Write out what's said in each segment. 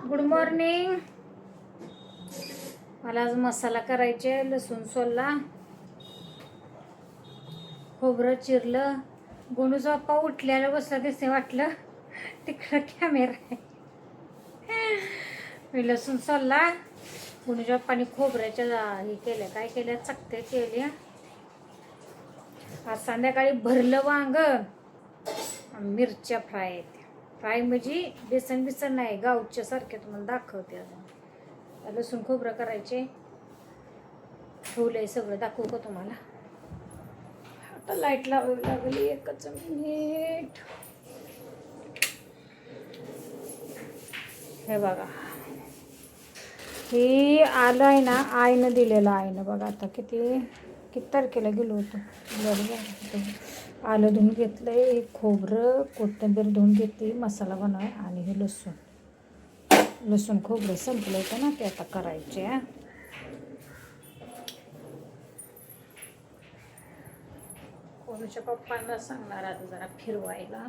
Good morning. मला आज मसाला करायचे. लसूण सोलला, खोबरं चिरलं. गुणूचा पप्पा उठल्याला बसला दिसे, वाटलं तिकडं कॅमेरा आहे. मी लसूण सोलला. गुणूच्या पप्पानी खोबऱ्याच्या हे केल्या, काय केल्या, चकत्या केल्या. आज संध्याकाळी भरलं वांग, मिरच्या फ्राय आहेत. फ्राय म्हणजे बेसन बिसन नाही, गावच्या सारख्या तुम्हाला दाखवते. अजून लसूण खोबरं करायचे, ठेवलंय सगळं, दाखवू का तुम्हाला. आता लाईट लावावी लागली, एकच मिनिट. हे बघा, हे आलं आहे ना, आईनं दिलेलं. आईनं बघा आता किती तारखेला गेलो होतो. आलं धुवून घेतलंय, खोबरं कोथिंबीर धुवून घेतली मसाला बनवाय. आणि हे लसूण खोबरं संपलं होतं ना, ते आता करायचे. कोणाच्या पप्पांना सांगणार आता जरा फिरवायला,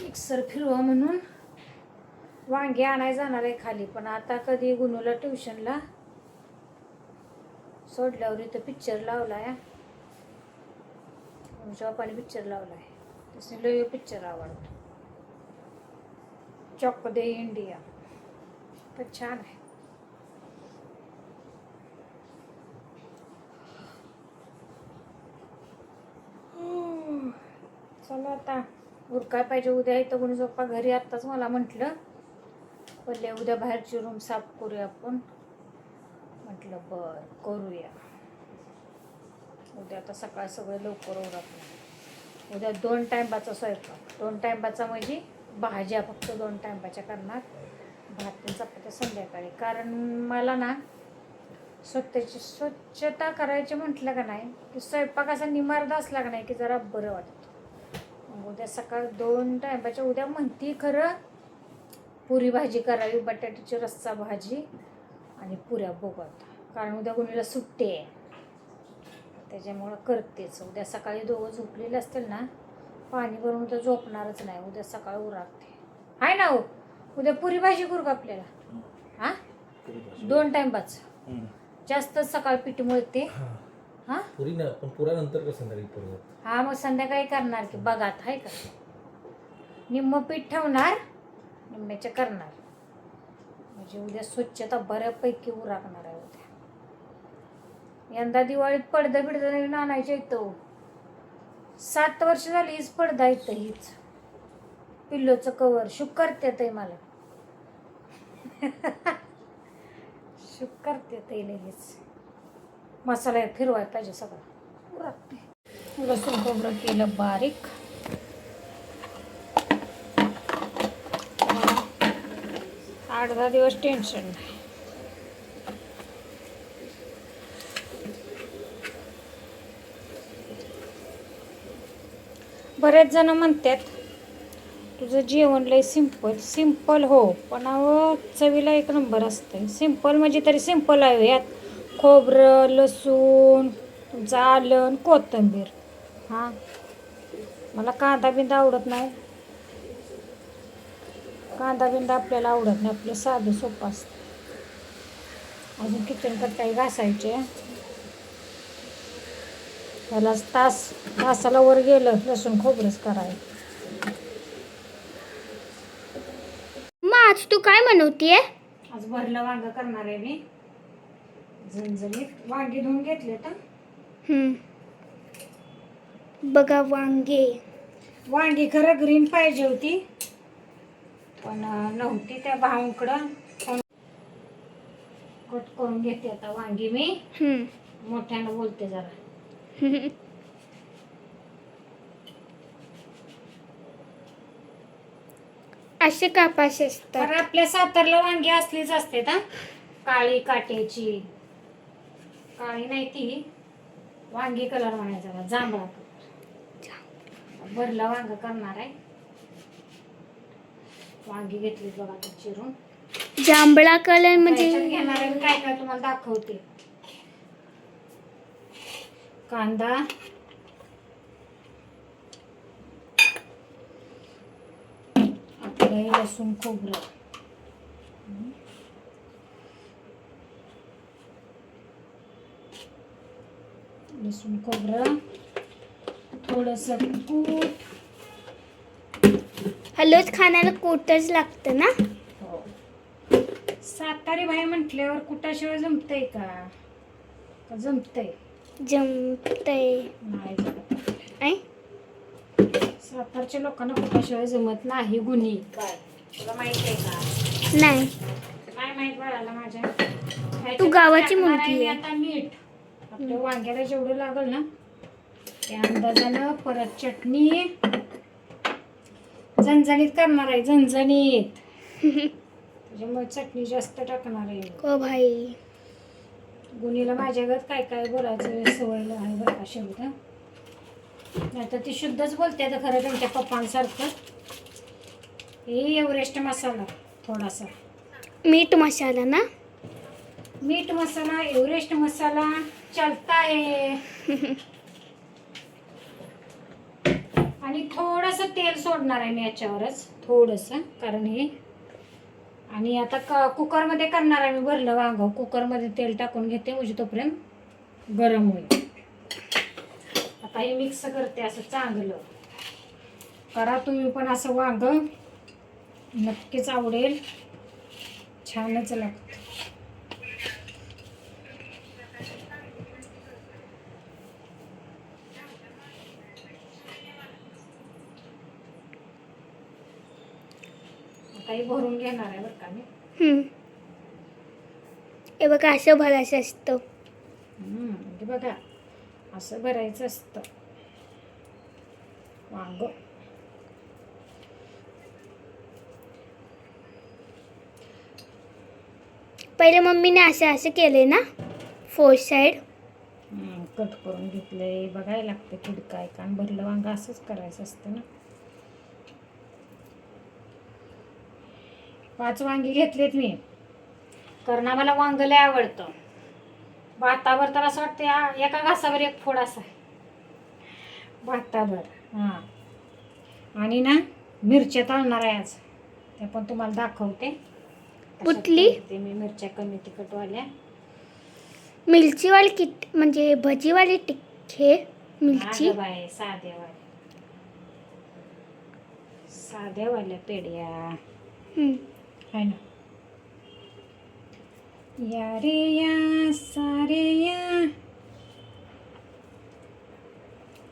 मिक्सर फिरवा म्हणून. वांगी आणाय जाणार आहे खाली, पण आता कधी गुणूला ट्युशनला सोडल्यावर इथं पिक्चर लावलाय. कोणाच्या पप्पाने पिक्चर लावलाय, तसं लय पिक्चर आवडतो. चॉक दे इंडिया, तर छान आहे. चला आता उरकाय पाहिजे. उद्या इथं कोणी पप्पा घरी. आत्ताच मला म्हटलं पहिले उद्या बाहेरची रूम साफ करूया आपण. म्हटलं बरं करूया. उद्या आता सकाळ सगळं लवकर उरकणार. उद्या 2 टायमाचा स्वयंपाक. 2 टायमाचा म्हणजे भाज्या फक्त 2 टायमाच्या करणार. भात चपात्या संध्याकाळी. कारण मला ना स्वच्छता करायची म्हटलं का नाही, की स्वयंपाक असा निमार्द असला का नाही की जरा बरं वाटतं. मग उद्या सकाळ 2 टायमाच्या. उद्या म्हणती खरं पुरी भाजी करावी, बटाट्याची रस्सा भाजी आणि पुऱ्या. बघू आता, कारण उद्या गुणीला सुट्टी आहे, त्याच्यामुळं करतेच. उद्या सकाळी दोघं झोपलेले असतील ना, पाणी भरून उद्या झोपणारच नाही. उद्या सकाळी उरकते आहे ना. हो, उद्या पुरी भाजी करू का आपल्याला? हां, 2 टायमाचं जास्त सकाळ पीठ मिळते. हां, पुरी ना, पण पुरा नंतर का संध्याकाळी करू? हां, मग संध्याकाळी करणार की बघात आहे का. निम्म पीठ ठेवणार, निम्म्याच्या करणार. म्हणजे उद्या स्वच्छता बऱ्यापैकी उरकणार आहे. उद्या यंदा दिवाळीत पडदा बिडदा नवीन आणायचं इथं. 7 वर्ष झाली हीच पडदा इथं, हीच पिल्लोचं कवर. शुक करते ते मला. शुक करते ते लगेच. मसाला फिरवायला पाहिजे सगळं, उरकते. लसूण खोबरं केलं बारीक. 8-10 दिवस टेन्शन नाही. बरेच जण म्हणतात तुझं जेवण लय सिंपल. हो, पण चवीला एक नंबर असतं. सिंपल म्हणजे तरी सिंपल आहे. यात खोबरं, लसूण, तुमचं आलं, कोथिंबीर. हां, मला कांदा बिंदा आवडत नाही. कांदा बिंदा आपल्याला आवडत नाही. आपलं साधं सोपं असतं. अजून किचन कट्टाई घासायचे. त्याला तासाला वर गेलं लसूण खोबरंच करायचं. आज तू काय बनवतीये? आज भरलं वांग करणार आहे मी, झणझणीत. वांगी धुवून घेतले तर. बघा वांगी खरं ग्रीन पाहिजे होती, पण नव्हती. त्या भाऊंकडं कट करून घेते आता वांगी मी. मोठ्यानं बोलते जरा. असे कापासे असतात. तर आपल्या सातारला वांगी असलीच असते ना, काळी काट्याची. काळी नाही ती, वांगी कलर म्हणायचा, जांभळा कलर. भरला वांग करणार आहे. वांगी घेतली बघा चिरून. जांभळा कलर म्हणजे घेणार आहे. काय काय तुम्हाला दाखवते. कांदा, आपलं लसूण खोबरं, लसूण खोबरं, थोडंसं कूट. हलवच खाण्याला कोटच लागतं ना. हो. सातारी बाई म्हटल्यावर कुटाशिवाय जमतंय का जमतंय? जमतंय. नाही जमत. ऐ सातारच्या लोकांना कुटाशिवाय जमत नाही. गुन्हे काय तुला माहिती आहे का? नाही. काय माहित बाळाला माझ्या. तू गावाची टाकणार मुलगी मी आहे. आता मीठ आपल्या वांग्याला जेवढं लागल ना त्या अंदाजानं. परत चटणी झणझणीत करणार आहे, झणझणीत. त्याच्यामुळे चटणी जास्त टाकणार आहे. हो भाई. गुन्हेला माझ्यागत काय काय बोलायचं सवय आहे बरं का शेवट. नाही तर ती शुद्धच बोलते तर खरं त्यांच्या पप्पांसारखं. हे एव्हरेस्ट मसाला थोडासा, मीठ मसाला ना. मीठ मसाला, एव्हरेस्ट मसाला चलता है. आणि थोडंसं तेल सोडणार आहे मी याच्यावरच, थोडंसं, कारण हे. आणि आता कुकरमध्ये करणार आहे मी भरलं वांग. कुकरमध्ये तेल टाकून घेते म्हणजे तोपर्यंत गरम होईल. आता हे मिक्स करते असं चांगलं. करा तुम्ही पण असं वांग, नक्कीच आवडेल, छानच लागतं. काही भरून घेणार आहे बरं का मी. हे बघा असं भरायचं असतं. म्हणजे बघा असं भरायचं असतं वांग. पहिले मम्मीने असं असं केले ना, फोर साइड. कट करून घेतलंय. बघायला लागतं किडकाय का. भरलं वांग असंच करायचं असतं ना. 5 वांगी घेतलेत मी, कारण आम्हाला वांग लय आवडतं. भातावर तर असं वाटतं एका घासावर एक फोड असा आहे भातावर. हां. आणि ना मिरच्या तळणार आहे आज, ते पण तुम्हाला दाखवते. कुठली? ते मी मिरच्या कमी तिखटवाल्या. मिरचीवाली किट म्हणजे भजीवाली तिखे मिरची. बाय साध्यावाल्या पेड्या आहे ना. या रे या सारे या.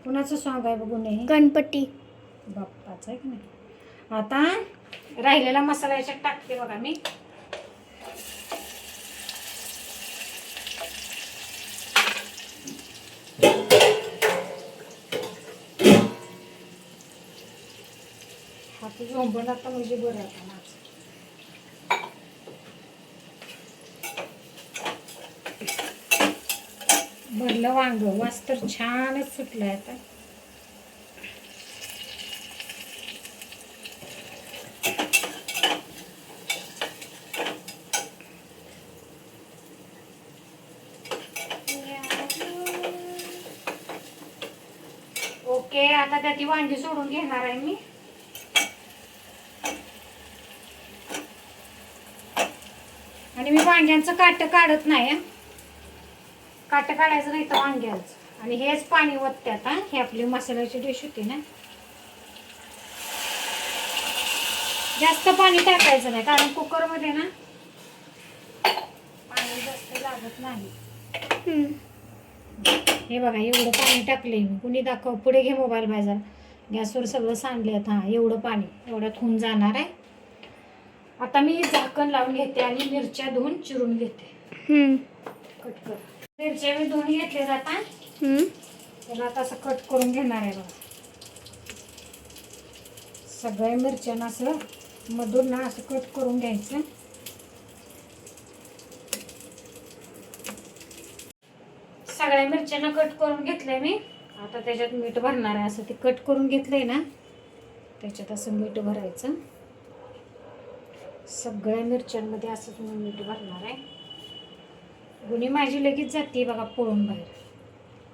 कुणाचं सॉंग आहे बघू नये. गणपती बाप्पाचं आहे की नाही. आता राहिलेला मसाला याच्यात टाकते बघा मी. हात झोंबून आता म्हणजे बरं आता माझं. भरलं वांग, वास तर छानच सुटलाय आता. ओके, आता त्यात ती वांगी सोडून घेणार आहे मी. आणि मी वांग्यांचं काट काढत नाही. काट काढायचं नाही तर वांग्यांचं. आणि हेच पाणी ओतते आता. हे आपली मसाल्याची डिश होती ना. जास्त पाणी टाकायचं नाही, कारण कुकरमध्ये ना पाणी जास्त लागत नाही. हे बघा एवढं पाणी टाकले मी. कुणी दाखव, पुढे घे मोबाईल बाजार. गॅसवर सगळं सांडले. आता एवढं पाणी एवढ्यात होऊन जाणार आहे. आता मी झाकण लावून घेते आणि मिरच्या धुवून चिरून घेते. कट कर. मिरच्या मी धुवून घेतले जाता. त्याला आता असं कट करून घेणार आहे बघा. सगळ्या मिरच्यांना असं मधून ना असं कट करून घ्यायचं. सगळ्या मिरच्यांना कट करून घेतलंय मी. आता त्याच्यात मीठ भरणार आहे. असं ते कट करून घेतलंय ना त्याच्यात असं मीठ भरायचं. सगळ्या मिरच्यांमध्ये असंच मी मीठ भरणार आहे. गुन्हे माझी लगेच जाते बघा पळून बाहेर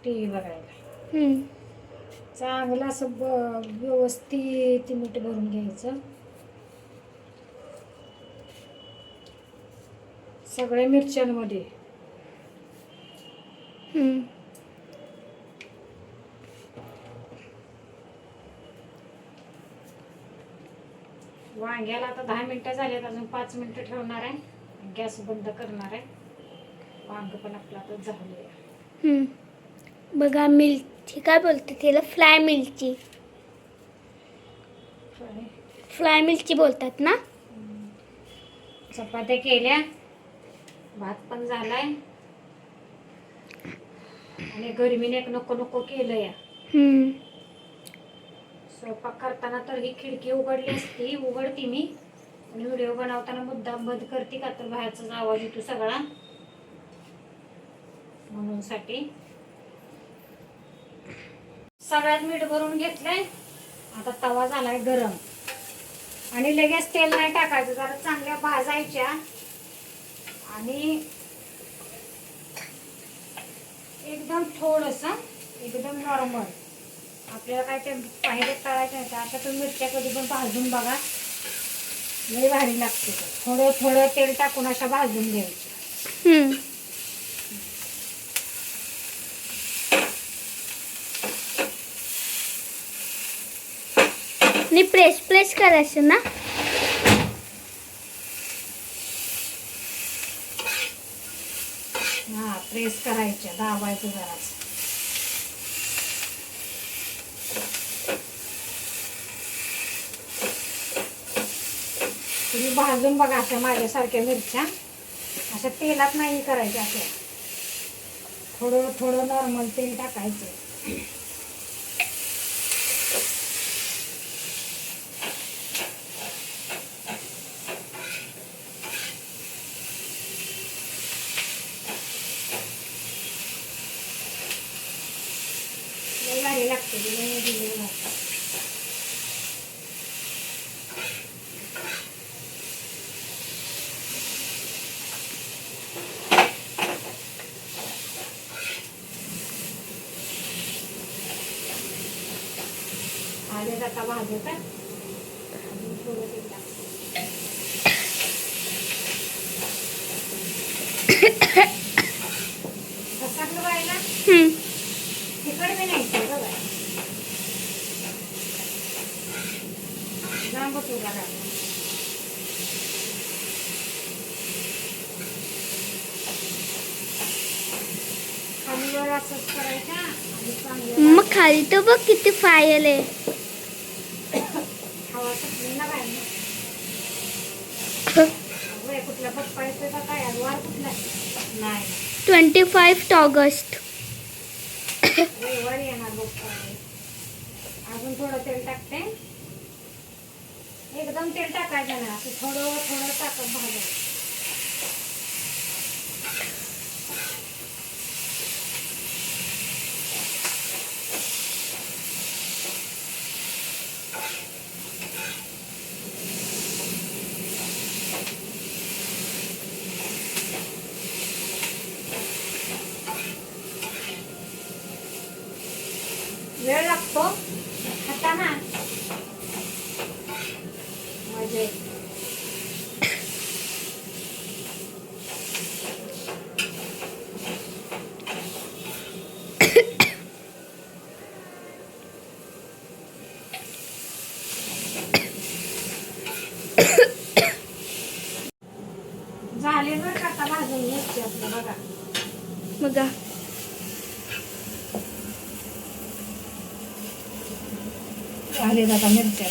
टी व्ही बघायला. चांगलं असं व्यवस्थित मीठ भरून घ्यायचं. सगळे मिरच्यांमध्ये. हम्म. वांग्याला आता 10 मिनिटं झालेत, अजून 5 मिनिटं ठेवणार आहे. गॅस बंद करणार आहे. वांग पण आपलं आता झालंय. हम्म. बघा मिरची काय बोलते तिला, फ्राय मिरची. फ्राय मिरची बोलतात ना. चपात्या केल्या, भात पण झालाय आणि गरमीने एक नको नको केलं या. हम्म. स्वयंपाक करताना तर ही खिडकी उघडली असती, उघडती मी, आणि व्हिडिओ बनवताना मुद्दाम बंद करते का तर बाहेरचाच आवाज येतो सगळा, म्हणून साठी. सगळ्यात मीठ भरून घेतलंय. आता तवा झालाय गरम आणि लगेच तेल नाही टाकायचं, जरा चांगल्या भाजायच्या आणि एकदम थोडस, एकदम नॉर्मल. आपल्याला काय ते पाहिजे तळायचं नाही. अशा तुम्ही मिरच्या कधी पण भाजून बघा, लई भारी लागते. थोडं थोडं तेल टाकून अशा भाजून घ्यायच्या. हम्म. आणि प्रेस प्रेस करायचं ना. हा, प्रेस करायच्या, दाबायचं जरासं. तुम्ही भाजून बघा अशा माझ्यासारख्या मिरच्या. अशा तेलात नाही करायच्या, अशा थोडं थोडं नॉर्मल तेल टाकायचं. लई भारी लागते. आले जाता भाजत आहे. अजून थोडं तेल टाकते. कसा व्हायला हम्म. तिखट बी नाही ते बघा. लांब तुला टाकलं. खाली वर असंच करायचा आणि चांगलं मग खाली तर बघ किती फायल आहे. हवा सुटली ना बाहेर. अगं कुठला पप्पा येतोय का काय, वार कुठला नाही. 25 ऑगस्ट. रविवारी येणार पप्पा. अजून थोडं तेल टाकते. एकदम तेल टाकायचं ना, असं थोडं थोडं टाकत भाजायचं. वेळ लागतो खाताना, मजा येते. झाले बरं का आता भाजून घ्यायची आपलं बघा. बघा झाले आता मिरच्या.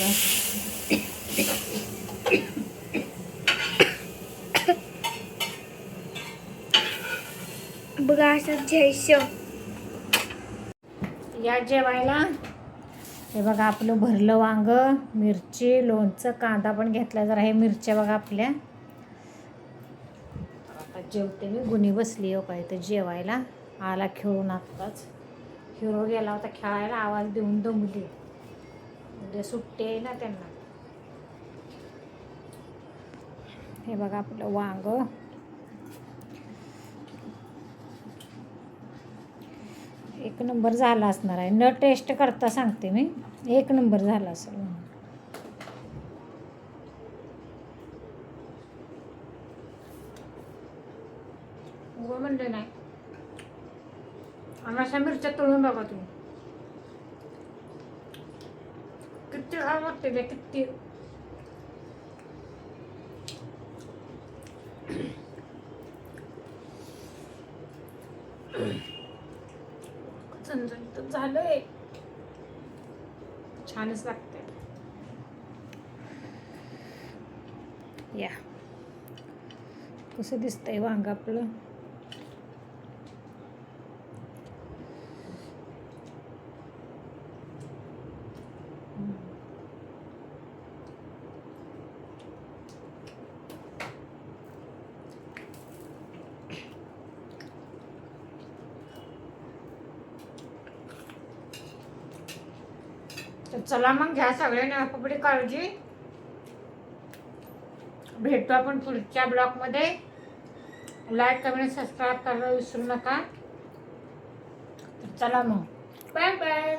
बघा असं घ्यायचं. या जेवायला. हे बघा आपलं भरलं वांग, मिरची, लोणचं, कांदा पण घेतला जरा. हे मिरच्या बघा आपल्या. आता जेवते मी. गुणी बसली हो काय तर जेवायला. आला खेळून आत्ताच. हिरो गेला होता खेळायला, आवाज देऊन दमली. उद्या सुट्टी आहे ना त्यांना. हे बघा आपलं वांग. एक नंबर झाला असणार आहे. न टेस्ट करता सांगते मी, एक नंबर झाला असेल. उगं म्हणले नाही. आणि अशा मिरच्या तळून बघा तुम्ही, किती छान वाटते ते, किती. झणझणीत झालंय, छानच लागते. या कसं दिसतंय वांग आपलं. तर चला मग, घ्या सगळ्यांनी आपापली काळजी. भेटू आपण पुढच्या ब्लॉगमध्ये. लाईक कमेंट सबस्क्राईब करायला विसरू नका. तर चला मग, बाय बाय.